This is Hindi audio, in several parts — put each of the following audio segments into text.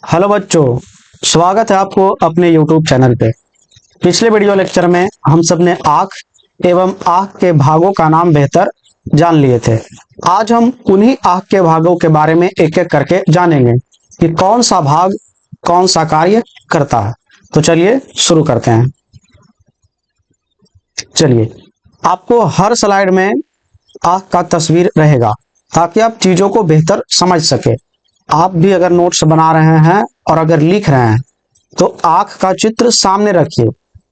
हेलो बच्चों, स्वागत है आपको अपने YouTube चैनल पे। पिछले वीडियो लेक्चर में हम सब ने आँख एवं आँख के भागों का नाम बेहतर जान लिए थे। आज हम उन्हीं आँख के भागों के बारे में एक एक करके जानेंगे कि कौन सा भाग कौन सा कार्य करता है। तो चलिए शुरू करते हैं। चलिए, आपको हर स्लाइड में आँख का तस्वीर रहेगा ताकि आप चीजों को बेहतर समझ सके। आप भी अगर नोट्स बना रहे हैं और अगर लिख रहे हैं तो आंख का चित्र सामने रखिए,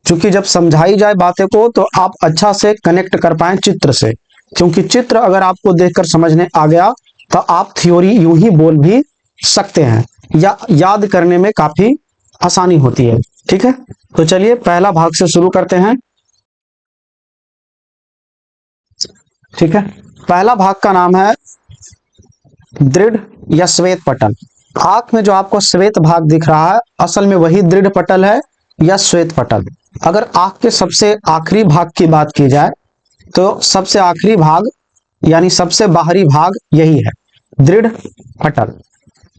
क्योंकि जब समझाई जाए बातें को तो आप अच्छा से कनेक्ट कर पाए चित्र से। क्योंकि चित्र अगर आपको देखकर समझने आ गया तो आप थ्योरी यूं ही बोल भी सकते हैं या याद करने में काफी आसानी होती है। ठीक है, तो चलिए पहला भाग से शुरू करते हैं। ठीक है, पहला भाग का नाम है दृढ़ या श्वेत पटल। आंख में जो आपको श्वेत भाग दिख रहा है असल में वही दृढ़ पटल है या श्वेत पटल। अगर आंख के सबसे आखिरी भाग की बात की जाए तो सबसे आखिरी भाग यानी सबसे बाहरी भाग यही है, दृढ़ पटल।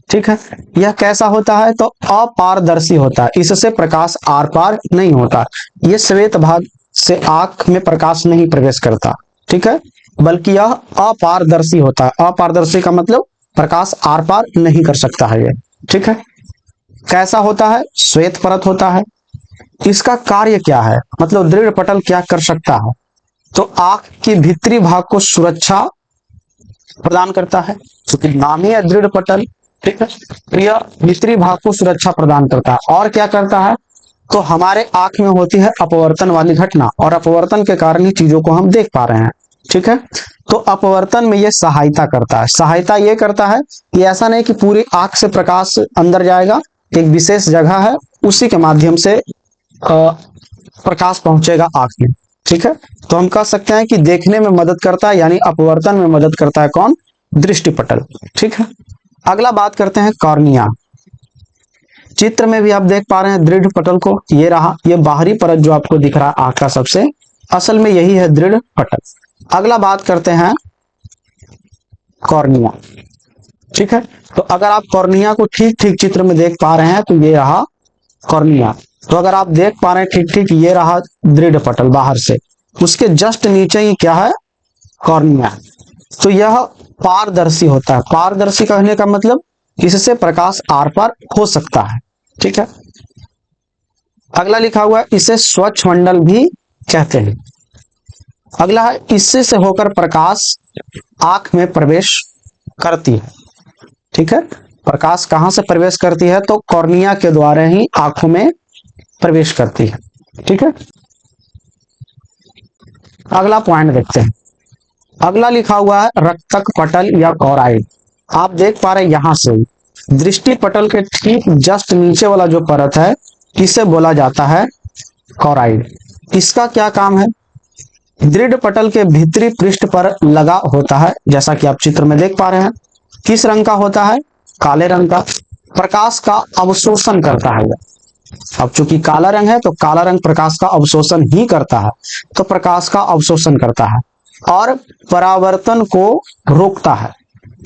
ठीक है, यह कैसा होता है तो अपारदर्शी होता है, इससे प्रकाश आर पार नहीं होता। यह श्वेत भाग से आंख में प्रकाश नहीं प्रवेश करता। ठीक है, बल्कि यह अपारदर्शी होता है। अपारदर्शी का मतलब प्रकाश आर पार नहीं कर सकता है ये। ठीक है, कैसा होता है? श्वेत परत होता है। इसका कार्य क्या है, मतलब दृढ़ पटल क्या कर सकता है? तो आंख की भीतरी भाग को सुरक्षा प्रदान करता है, क्योंकि नाम ही है दृढ़ पटल। ठीक है, यह भीतरी भाग को सुरक्षा प्रदान करता है। और क्या करता है तो हमारे आंख में होती है अपवर्तन वाली घटना, और अपवर्तन के कारण ही चीजों को हम देख पा रहे हैं। ठीक है, तो अपवर्तन में यह सहायता करता है। सहायता यह करता है कि ऐसा नहीं कि पूरी आंख से प्रकाश अंदर जाएगा, एक विशेष जगह है उसी के माध्यम से प्रकाश पहुंचेगा आंख में। ठीक है, तो हम कह सकते हैं कि देखने में मदद करता है, यानी अपवर्तन में मदद करता है कौन? दृष्टि पटल। ठीक है, अगला बात करते हैं कॉर्निया। चित्र में भी आप देख पा रहे हैं दृढ़ पटल को, ये रहा, ये बाहरी परत जो आपको दिख रहा है आंख का सबसे, असल में यही है दृढ़ पटल। अगला बात करते हैं कॉर्निया। ठीक है, तो अगर आप कॉर्निया को ठीक ठीक चित्र में देख पा रहे हैं तो ये रहा कॉर्निया। तो अगर आप देख पा रहे हैं ठीक ठीक, ये रहा दृढ़ पटल बाहर से, उसके जस्ट नीचे ही क्या है? कॉर्निया। तो यह पारदर्शी होता है। पारदर्शी कहने का मतलब इससे प्रकाश आर पार हो सकता है। ठीक है, अगला लिखा हुआ है इसे स्वच्छ मंडल भी कहते हैं। अगला है इससे से होकर प्रकाश आंख में प्रवेश करती है। ठीक है, प्रकाश कहां से प्रवेश करती है तो कॉर्निया के द्वारा ही आंखों में प्रवेश करती है। ठीक है, अगला पॉइंट देखते हैं। अगला लिखा हुआ है रक्तक पटल या कॉराइड। आप देख पा रहे हैं यहां से दृष्टि पटल के ठीक जस्ट नीचे वाला जो परत है इसे बोला जाता है कॉराइड। इसका क्या काम है? दृढ़ पटल के भीतरी पृष्ठ पर लगा होता है, जैसा कि आप चित्र में देख पा रहे हैं। किस रंग का होता है? काले रंग का। प्रकाश का अवशोषण करता है। अब चूंकि काला रंग है तो काला रंग प्रकाश का अवशोषण ही करता है, तो प्रकाश का अवशोषण करता है और परावर्तन को रोकता है।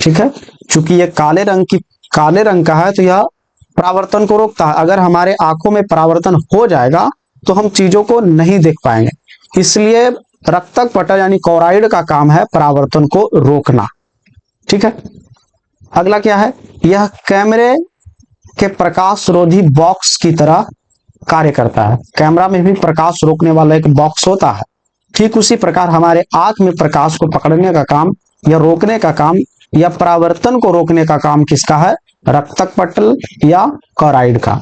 ठीक है, चूंकि ये काले रंग का है तो यह परावर्तन को रोकता है। अगर हमारे आंखों में परावर्तन हो जाएगा तो हम चीजों को नहीं देख पाएंगे, इसलिए रक्तक पटल यानी कॉराइड का काम है परावर्तन को रोकना। ठीक है, अगला क्या है? यह कैमरे के प्रकाश रोधी बॉक्स की तरह कार्य करता है। कैमरा में भी प्रकाश रोकने वाला एक बॉक्स होता है, ठीक उसी प्रकार हमारे आंख में प्रकाश को पकड़ने का काम या रोकने का काम या परावर्तन को रोकने का काम किसका है? रक्तक पटल या कॉराइड का।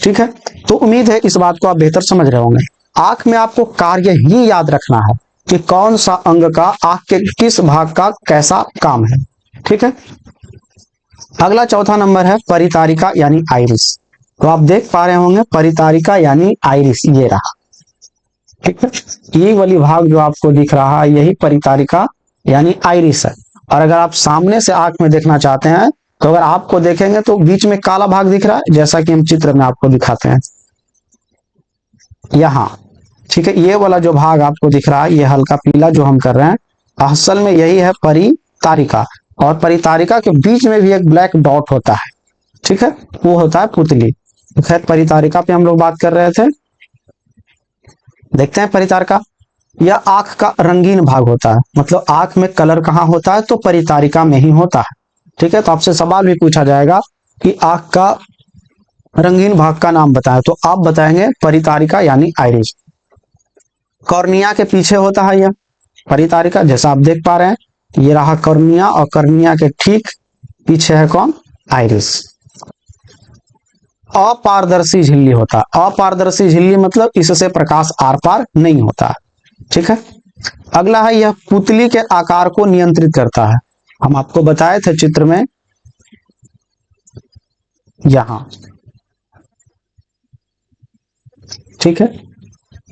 ठीक है, तो उम्मीद है इस बात को आप बेहतर समझ रहे होंगे। आंख में आपको कार्य ही याद रखना है कि कौन सा अंग का आंख के किस भाग का कैसा काम है। ठीक है, अगला चौथा नंबर है परितारिका यानी आइरिस। तो आप देख पा रहे होंगे परितारिका यानी आइरिस, ये रहा। ठीक है, ये वाली भाग जो आपको दिख रहा है यही परितारिका यानी आइरिस है। और अगर आप सामने से आंख में देखना चाहते हैं तो अगर आपको देखेंगे तो बीच में काला भाग दिख रहा है, जैसा कि हम चित्र में आपको दिखाते हैं यहां। ठीक है, ये वाला जो भाग आपको दिख रहा है ये हल्का पीला जो हम कर रहे हैं, असल में यही है परितारिका। और परितारिका के बीच में भी एक ब्लैक डॉट होता है, ठीक है, वो होता है पुतली। तो खैर परितारिका पे हम लोग बात कर रहे थे। देखते हैं परितारिका। यह आंख का रंगीन भाग होता है, मतलब आंख में कलर कहाँ होता है, तो परितारिका में ही होता है। ठीक है, तो आपसे सवाल भी पूछा जाएगा कि आंख का रंगीन भाग का नाम बताएं, तो आप बताएंगे परितारिका यानी आइरिस। कॉर्निया के पीछे होता है यह परितारिका, जैसा आप देख पा रहे हैं, ये रहा कॉर्निया, और कॉर्निया के ठीक पीछे है कौन, आइरिस। अपारदर्शी झिल्ली होता है, अपारदर्शी झिल्ली मतलब इससे प्रकाश आर पार नहीं होता। ठीक है, अगला है यह पुतली के आकार को नियंत्रित करता है। हम आपको बताए थे चित्र में, यहां, ठीक है,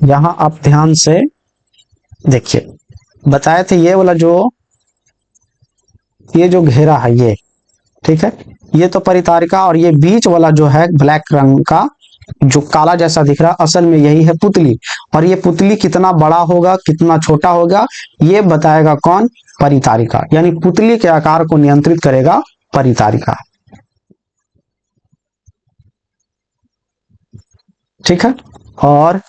यहां आप ध्यान से देखिए, बताए थे ये जो घेरा है ये, ठीक है, ये तो परितारिका, और ये बीच वाला जो है ब्लैक रंग का जो काला जैसा दिख रहा, असल में यही है पुतली। और ये पुतली कितना बड़ा होगा कितना छोटा होगा ये बताएगा कौन, परितारिका, यानी पुतली के आकार को नियंत्रित करेगा परितारिका। ठीक है, और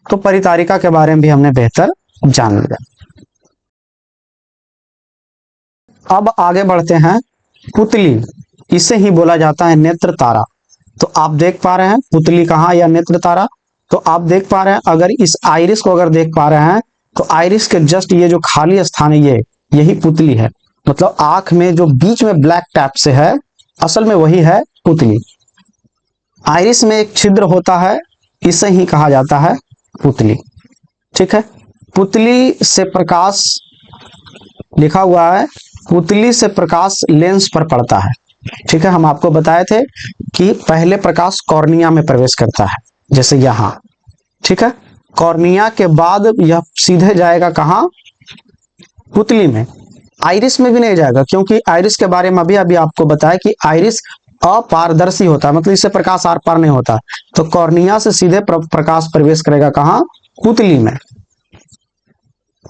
तो परितारिका के बारे में भी हमने बेहतर जान लिया। अब आगे बढ़ते हैं, पुतली, इसे ही बोला जाता है नेत्र तारा। तो आप देख पा रहे हैं पुतली कहाँ या नेत्र तारा, तो आप देख पा रहे हैं, अगर इस आइरिस को अगर देख पा रहे हैं, तो आइरिस के जस्ट ये जो खाली स्थान है ये, यही पुतली है। मतलब आंख में जो बीच में ब्लैक टैप से है, असल में वही है पुतली। आइरिस में एक छिद्र होता है, इसे ही कहा जाता है पुतली। ठीक है, पुतली से प्रकाश, लिखा हुआ है पुतली से प्रकाश लेंस पर पड़ता है। ठीक है, हम आपको बताए थे कि पहले प्रकाश कॉर्निया में प्रवेश करता है, जैसे यहां। ठीक है, कॉर्निया के बाद यह सीधे जाएगा कहां, पुतली में। आइरिस में भी नहीं जाएगा, क्योंकि आइरिस के बारे में अभी अभी आपको बताया कि आइरिस अपारदर्शी होता है, मतलब इससे प्रकाश आर पार नहीं होता। तो कॉर्निया से सीधे प्रकाश प्रवेश करेगा कहां, पुतली में।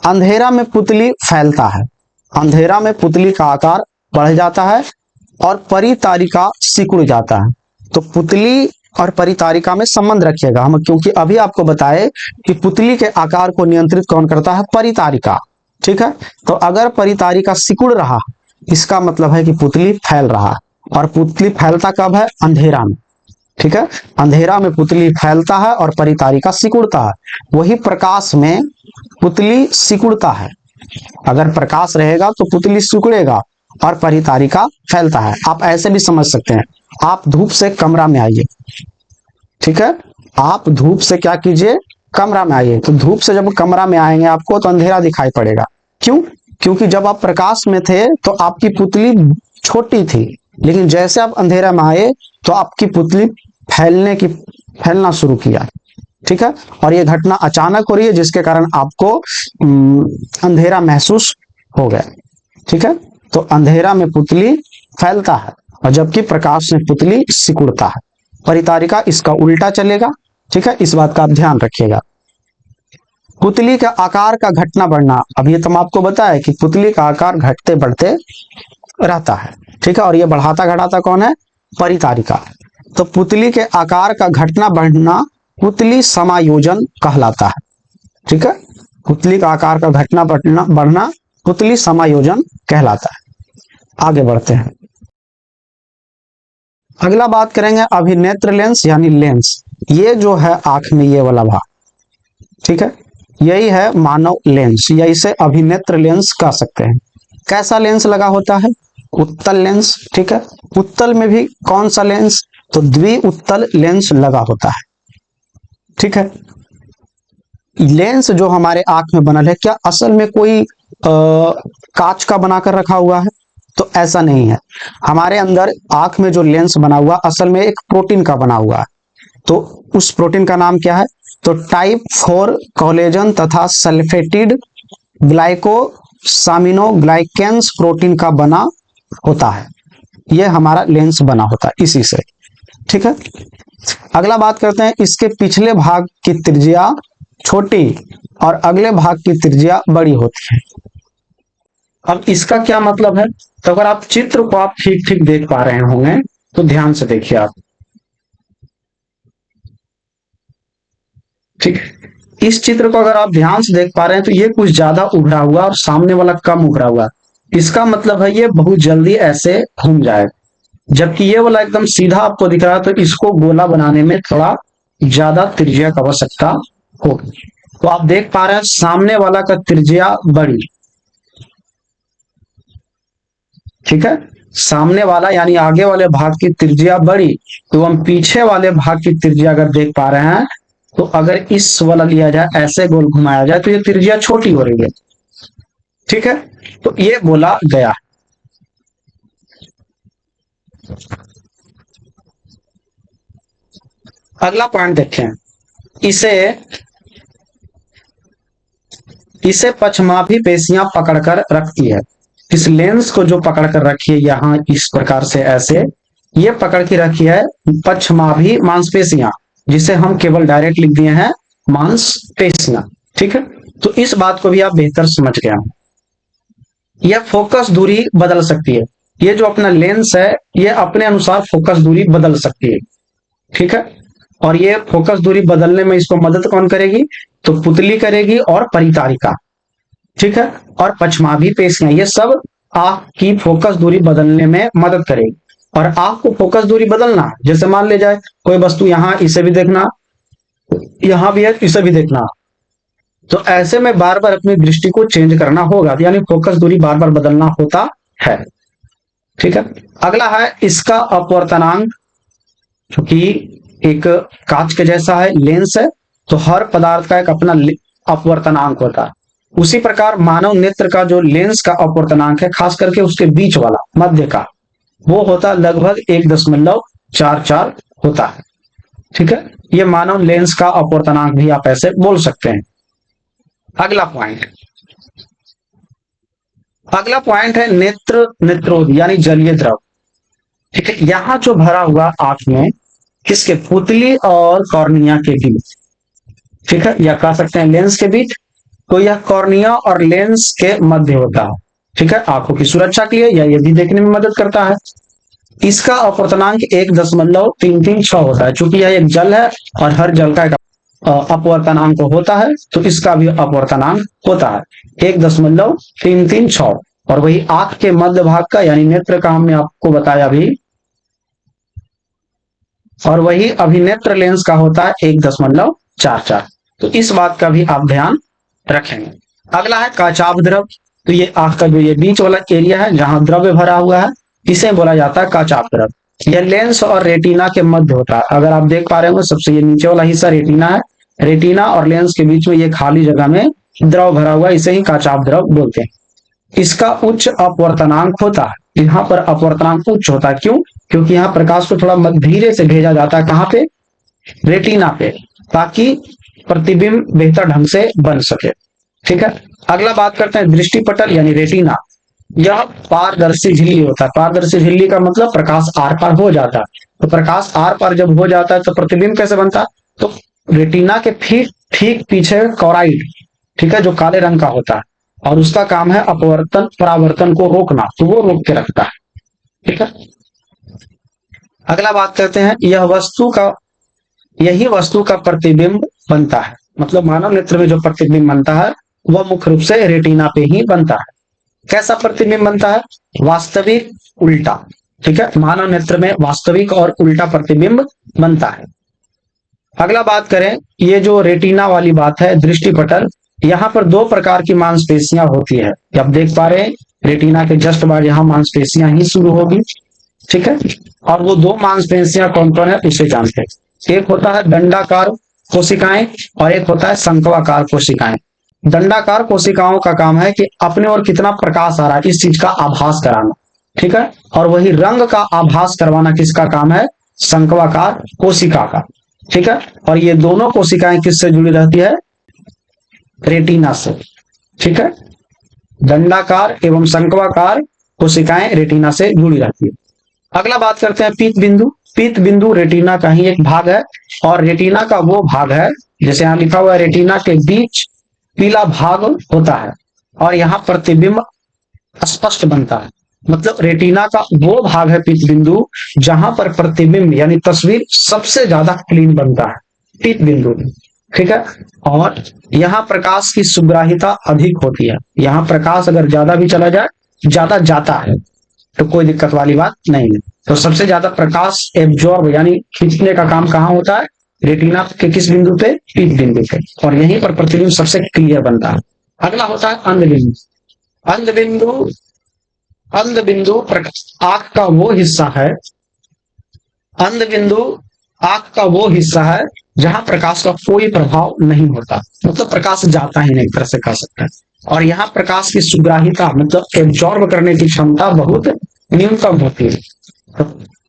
अंधेरा में पुतली फैलता है, अंधेरा में पुतली का आकार बढ़ जाता है और परितारिका सिकुड़ जाता है। तो पुतली और परितारिका में संबंध रखिएगा हम, क्योंकि अभी आपको बताए कि पुतली के आकार को नियंत्रित कौन करता है, परितारिका। ठीक है, तो अगर परितारिका सिकुड़ रहा, इसका मतलब है कि पुतली फैल रहा, और पुतली फैलता कब है, अंधेरा में। ठीक है, अंधेरा में पुतली फैलता है और परितारिका सिकुड़ता है। वही प्रकाश में पुतली सिकुड़ता है, अगर प्रकाश रहेगा तो पुतली सिकुड़ेगा और परितारिका फैलता है। आप ऐसे भी समझ सकते हैं, आप धूप से कमरा में आइए, ठीक है, आप धूप से क्या कीजिए, कमरा में आइए। तो धूप से जब कमरा में आएंगे आपको तो अंधेरा दिखाई पड़ेगा। क्यों, क्योंकि जब आप प्रकाश में थे तो आपकी पुतली छोटी थी, लेकिन जैसे आप अंधेरा में आए तो आपकी पुतली फैलना शुरू किया। ठीक है, और ये घटना अचानक हो रही है, जिसके कारण आपको अंधेरा महसूस हो गया। ठीक है, तो अंधेरा में पुतली फैलता है और जबकि प्रकाश में पुतली सिकुड़ता है। परितारिका इसका उल्टा चलेगा। ठीक है, इस बात का आप ध्यान रखिएगा। पुतली का आकार का घटना बढ़ना, अब ये तो मैं आपको बताया कि पुतली का आकार घटते बढ़ते रहता है। ठीक है, और ये बढ़ाता घटाता कौन है, परितारिका। तो पुतली के आकार का घटना बढ़ना पुतली समायोजन कहलाता है। ठीक है, पुतली का आकार का घटना बढ़ना पुतली समायोजन कहलाता है। आगे बढ़ते हैं, अगला बात करेंगे अभिनेत्र लेंस यानी लेंस। ये जो है आंख में ये वाला भाग, ठीक है, यही है मानव लेंस, या इसे अभिनेत्र लेंस कह सकते हैं। कैसा लेंस लगा होता है, उत्तल लेंस। ठीक है, उत्तल में भी कौन सा लेंस, तो द्विउत्तल लेंस लगा होता है। ठीक है, लेंस जो हमारे आंख में बनल है, क्या असल में कोई कांच का बनाकर रखा हुआ है, तो ऐसा नहीं है। हमारे अंदर आंख में जो लेंस बना हुआ असल में एक प्रोटीन का बना हुआ है। तो उस प्रोटीन का नाम क्या है, तो टाइप 4 कोलेजन तथा सल्फेटिड ग्लाइकोसामिनोग्लाइकेंस प्रोटीन का बना होता है। यह हमारा लेंस बना होता है इसी से। ठीक है, अगला बात करते हैं, इसके पिछले भाग की त्रिज्या छोटी और अगले भाग की त्रिज्या बड़ी होती है। अब इसका क्या मतलब है? तो अगर आप चित्र को आप ठीक ठीक देख पा रहे होंगे तो ध्यान से देखिए आप। ठीक है, इस चित्र को अगर आप ध्यान से देख पा रहे हैं तो ये कुछ ज्यादा उभरा हुआ और सामने वाला कम उभरा हुआ। इसका मतलब है ये बहुत जल्दी ऐसे घूम जाएगा, जबकि ये वाला एकदम सीधा आपको दिख रहा है, तो इसको गोला बनाने में थोड़ा ज्यादा त्रिज्या की आवश्यकता होगी। तो आप देख पा रहे हैं सामने वाला का त्रिज्या बड़ी। ठीक है, सामने वाला यानी आगे वाले भाग की त्रिज्या बड़ी, तो हम पीछे वाले भाग की त्रिज्या अगर देख पा रहे हैं, तो अगर इस वाला लिया जाए, ऐसे गोल घुमाया जाए, तो ये त्रिज्या छोटी हो रही है। ठीक है, तो ये बोला गया। अगला पॉइंट देखें, इसे इसे पक्षमाभी पेशियां पकड़कर रखती है। इस लेंस को जो पकड़ कर रखी है यहां इस प्रकार से ऐसे, ये पकड़ के रखी है पक्षमाभी मांसपेशियां, जिसे हम केवल डायरेक्ट लिख दिए हैं मांसपेशियां। ठीक है, तो इस बात को भी आप बेहतर समझ गए हैं। यह फोकस दूरी बदल सकती है। ये जो अपना लेंस है ये अपने अनुसार फोकस दूरी बदल सकती है। ठीक है, और ये फोकस दूरी बदलने में इसको मदद कौन करेगी? तो पुतली करेगी और परितारिका। ठीक है, और पक्षमाभी पेशियां, ये सब आंख की फोकस दूरी बदलने में मदद करेगी। और आंख को फोकस दूरी बदलना, जैसे मान ले जाए कोई वस्तु यहां, इसे भी देखना, यहां भी है, इसे भी देखना, तो ऐसे में बार बार अपनी दृष्टि को चेंज करना होगा, यानी फोकस दूरी बार बार बदलना होता है। ठीक है, अगला है इसका अपवर्तनांक, क्योंकि एक कांच के जैसा है, लेंस है, तो हर पदार्थ का एक अपना अपवर्तनांक होता है। उसी प्रकार मानव नेत्र का जो लेंस का अपवर्तनांक है, खास करके उसके बीच वाला मध्य का, वो होता लगभग 1.44 होता है। ठीक है, ये मानव लेंस का अपवर्तनांक भी आप ऐसे बोल सकते हैं। अगला पॉइंट, अगला पॉइंट है नेत्र नेत्रोद यानी जलीय द्रव। ठीक है, यहां जो भरा हुआ आंख में किसके, पुतली और कॉर्निया के बीच। ठीक है, या कह सकते हैं लेंस के बीच, तो यह कॉर्निया और लेंस के मध्य होता है। ठीक है, आंखों की सुरक्षा के लिए या ये भी देखने में मदद करता है। इसका अपवर्तनांक 1.336 होता है। चूंकि यह एक जल है और हर जल का एक अपवर्तनांक होता है, तो इसका भी अपवर्तनांक होता है 1.336। और वही आंख के मध्य भाग का यानी नेत्र का हमने आपको बताया भी, और वही अभिनेत्र लेंस का होता है 1.44। तो इस बात का भी आप ध्यान रखेंगे। अगला है काचाभ द्रव। तो ये आंख का जो ये बीच वाला एरिया है जहां द्रव्य भरा हुआ है, इसे बोला जाता है काचाभ द्रव। यह लेंस और रेटिना के मध्य होता है। अगर आप देख पा रहे हो सबसे ये नीचे वाला हिस्सा रेटिना है, रेटिना और लेंस के बीच में ये खाली जगह में द्रव भरा हुआ, इसे ही काचाभ द्रव बोलते हैं। इसका उच्च अपवर्तनांक होता है। यहाँ पर अपवर्तनांक उच्च होता है, क्यों? क्योंकि यहाँ प्रकाश को थोड़ा धीरे से भेजा जाता है, कहां पे? रेटिना पे, ताकि प्रतिबिंब बेहतर ढंग से बन सके। ठीक है, अगला बात करते हैं दृष्टि पटल यानी रेटिना। यह पारदर्शी झिल्ली होता है। पारदर्शी झिल्ली का मतलब प्रकाश आर पार हो जाता है। तो प्रकाश आर पार जब हो जाता है तो प्रतिबिंब कैसे बनता है? तो रेटिना के ठीक ठीक पीछे कॉराइड, ठीक है, जो काले रंग का होता है, और उसका काम है अपवर्तन परावर्तन को रोकना, तो वो रोक के रखता है। ठीक है, अगला बात करते हैं यही वस्तु का प्रतिबिंब बनता है। मतलब मानव नेत्र में जो प्रतिबिंब बनता है वह मुख्य रूप से रेटिना पे ही बनता है। कैसा प्रतिबिंब बनता है? वास्तविक, उल्टा। ठीक है, मानव नेत्र में वास्तविक और उल्टा प्रतिबिंब बनता है। अगला बात करें, ये जो रेटिना वाली बात है, दृष्टि पटल, यहाँ पर दो प्रकार की मांसपेशियां होती है। आप देख पा रहे हैं रेटिना के जस्ट बाद यहाँ मांसपेशियां ही शुरू होगी। ठीक है, और वो दो मांसपेशियां कौन कौन है उसे जानते हैं। एक होता है दंडाकार कोशिकाएं और एक होता है शंक्वाकार कोशिकाएं। दंडाकार कोशिकाओं का काम है कि अपने और कितना प्रकाश आ रहा है इस चीज का आभास कराना। ठीक है, और वही रंग का आभास करवाना किसका काम है? शंक्वाकार कोशिका का। ठीक है, और ये दोनों कोशिकाएं किससे जुड़ी रहती है? रेटिना से। ठीक है, दंडाकार एवं शंक्वाकार कोशिकाएं रेटिना से जुड़ी रहती है। अगला बात करते हैं पीत बिंदु। पीत बिंदु रेटिना का ही एक भाग है, और रेटिना का वो भाग है, जैसे यहां लिखा हुआ है, रेटिना के बीच पीला भाग होता है, और यहाँ प्रतिबिंब स्पष्ट बनता है। मतलब रेटिना का वो भाग है पीत बिंदु जहां पर प्रतिबिंब यानी तस्वीर सबसे ज्यादा क्लीन बनता है, पीत बिंदु। ठीक है। और यहाँ प्रकाश की सुग्राहिता अधिक होती है। यहाँ प्रकाश अगर ज्यादा भी चला जाए, ज्यादा जाता है तो कोई दिक्कत वाली बात नहीं है। तो सबसे ज्यादा प्रकाश एब्जॉर्ब यानी खींचने का काम कहाँ होता है? रेटिना के किस बिंदु पे? पीत बिंदु पे। और यहीं पर प्रतिबिंब सबसे क्लियर बनता है। अगला होता है अंध बिंदु। अंध बिंदु, अंध बिंदु आंख का वो हिस्सा है, अंध बिंदु आंख का वो हिस्सा है जहां प्रकाश का कोई प्रभाव नहीं होता, मतलब प्रकाश जाता ही नहीं, एक तरह से कह सकते हैं। और यहाँ प्रकाश की सुग्राहिता मतलब एब्जॉर्ब करने की क्षमता बहुत न्यूनतम होती है। तो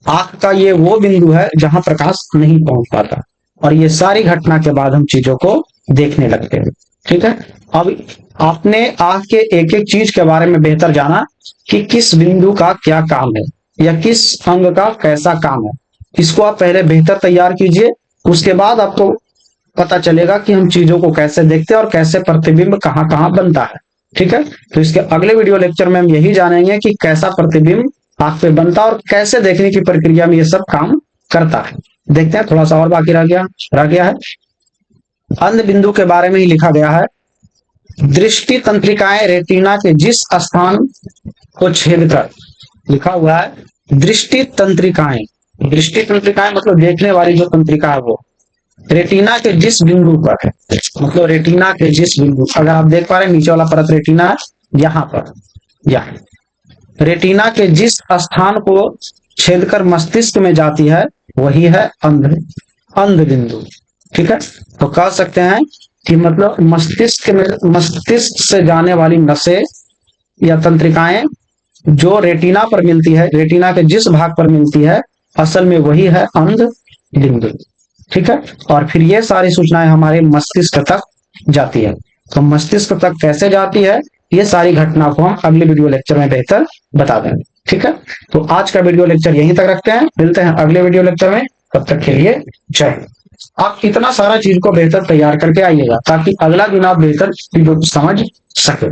आंख का ये वो बिंदु है जहां प्रकाश नहीं पहुंच पाता। और ये सारी घटना के बाद हम चीजों को देखने लगते हैं। ठीक है। अब आपने आंख के एक एक चीज के बारे में बेहतर जाना कि किस बिंदु का क्या काम है या किस अंग का कैसा काम है। इसको आप पहले बेहतर तैयार कीजिए, उसके बाद आपको पता चलेगा कि हम चीजों को कैसे देखते हैं और कैसे प्रतिबिंब कहाँ कहाँ बनता है। ठीक है। तो इसके अगले वीडियो लेक्चर में हम यही जानेंगे कि कैसा प्रतिबिंब आंख पे बनता है और कैसे देखने की प्रक्रिया में ये सब काम करता है। देखते हैं, थोड़ा सा और बाकी रह गया है। अंध बिंदु के बारे में ही लिखा गया है, दृष्टि तंत्रिकाएं रेटिना के जिस स्थान को छेद कर, लिखा हुआ है दृष्टि तंत्रिकाएं। दृष्टि तंत्रिकाएं मतलब देखने वाली जो तंत्रिका है वो रेटिना के जिस बिंदु पर है, मतलब रेटिना के जिस बिंदु, अगर आप देख पा रहे हैं नीचे वाला परत रेटिना है, यहाँ पर, यहाँ रेटिना के जिस स्थान को छेदकर मस्तिष्क में जाती है वही है अंध अंध बिंदु। ठीक है। तो कह सकते हैं कि मतलब मस्तिष्क से जाने वाली नसें या तंत्रिकाएं जो रेटिना पर मिलती है, रेटिना के जिस भाग पर मिलती है, असल में वही है अंध बिंदु। ठीक है। और फिर ये सारी सूचनाएं हमारे मस्तिष्क तक जाती है। तो मस्तिष्क तक कैसे जाती है, ये सारी घटना को हम अगले वीडियो लेक्चर में बेहतर बता देंगे। ठीक है। तो आज का वीडियो लेक्चर यहीं तक रखते हैं, मिलते हैं अगले वीडियो लेक्चर में। तब तक के लिए जय हिंद। आप इतना सारा चीज को बेहतर तैयार करके आइएगा ताकि अगला दिन आप बेहतर चीजों को समझ सके।